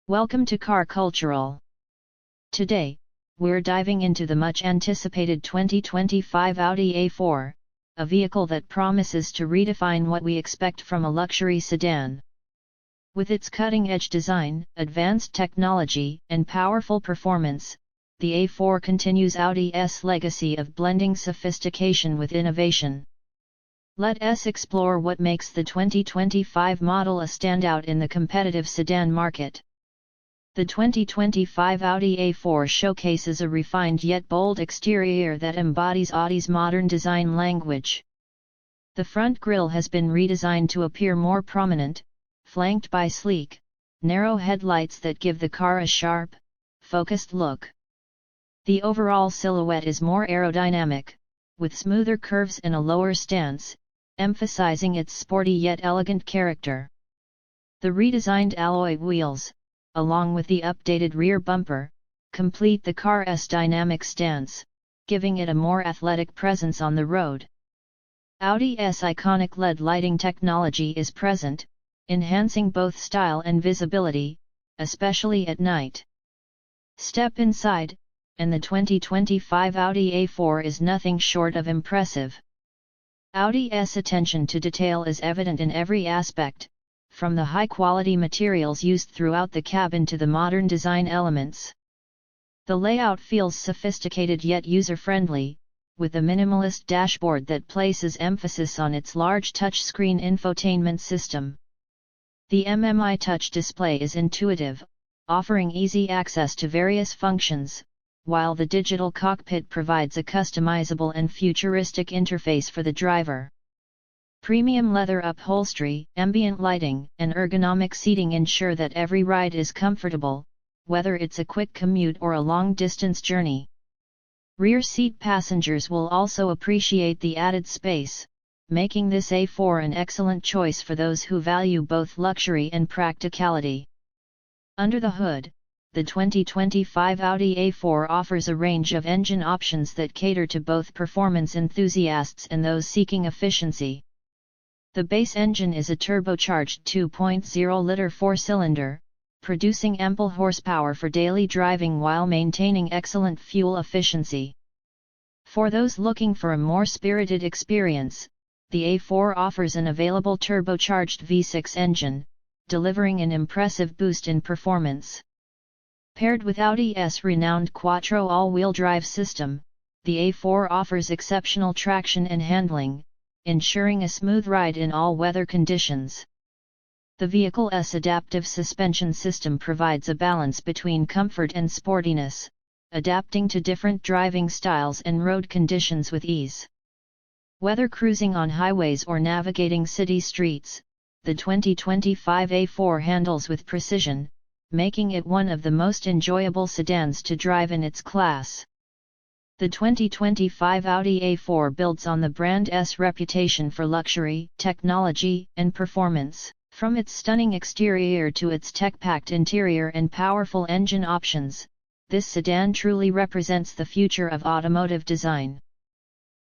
Welcome to Car Cultural. Today, we're diving into the much anticipated 2025 Audi A4, a vehicle that promises to redefine what we expect from a luxury sedan. With its cutting-edge design, advanced technology, and powerful performance, the A4 continues Audi's legacy of blending sophistication with innovation. Let us explore what makes the 2025 model a standout in the competitive sedan market. The 2025 Audi A4 showcases a refined yet bold exterior that embodies Audi's modern design language. The front grille has been redesigned to appear more prominent, flanked by sleek, narrow headlights that give the car a sharp, focused look. The overall silhouette is more aerodynamic, with smoother curves and a lower stance, emphasizing its sporty yet elegant character. The redesigned alloy wheels, along with the updated rear bumper, complete the car's dynamic stance, giving it a more athletic presence on the road. Audi's iconic LED lighting technology is present, enhancing both style and visibility, especially at night. Step inside, and the 2025 Audi A4 is nothing short of impressive. Audi's attention to detail is evident in every aspect, from the high-quality materials used throughout the cabin to the modern design elements. The layout feels sophisticated yet user-friendly, with a minimalist dashboard that places emphasis on its large touchscreen infotainment system. The MMI touch display is intuitive, offering easy access to various functions, while the digital cockpit provides a customizable and futuristic interface for the driver. Premium leather upholstery, ambient lighting, and ergonomic seating ensure that every ride is comfortable, whether it's a quick commute or a long-distance journey. Rear seat passengers will also appreciate the added space, making this A4 an excellent choice for those who value both luxury and practicality. Under the hood, the 2025 Audi A4 offers a range of engine options that cater to both performance enthusiasts and those seeking efficiency. The base engine is a turbocharged 2.0-liter four-cylinder, producing ample horsepower for daily driving while maintaining excellent fuel efficiency. For those looking for a more spirited experience, the A4 offers an available turbocharged V6 engine, delivering an impressive boost in performance. Paired with Audi's renowned Quattro all-wheel drive system, the A4 offers exceptional traction and handling, ensuring a smooth ride in all weather conditions. The vehicle's adaptive suspension system provides a balance between comfort and sportiness, adapting to different driving styles and road conditions with ease. Whether cruising on highways or navigating city streets, the 2025 A4 handles with precision, making it one of the most enjoyable sedans to drive in its class. The 2025 Audi A4 builds on the brand's reputation for luxury, technology, and performance. From its stunning exterior to its tech-packed interior and powerful engine options, this sedan truly represents the future of automotive design.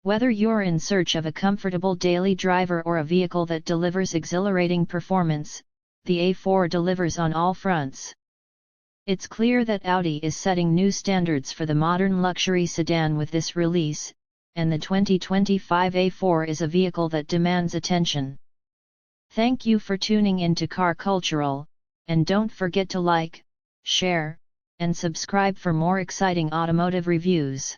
Whether you're in search of a comfortable daily driver or a vehicle that delivers exhilarating performance, the A4 delivers on all fronts. It's clear that Audi is setting new standards for the modern luxury sedan with this release, and the 2025 A4 is a vehicle that demands attention. Thank you for tuning into Car Cultural, and don't forget to like, share, and subscribe for more exciting automotive reviews.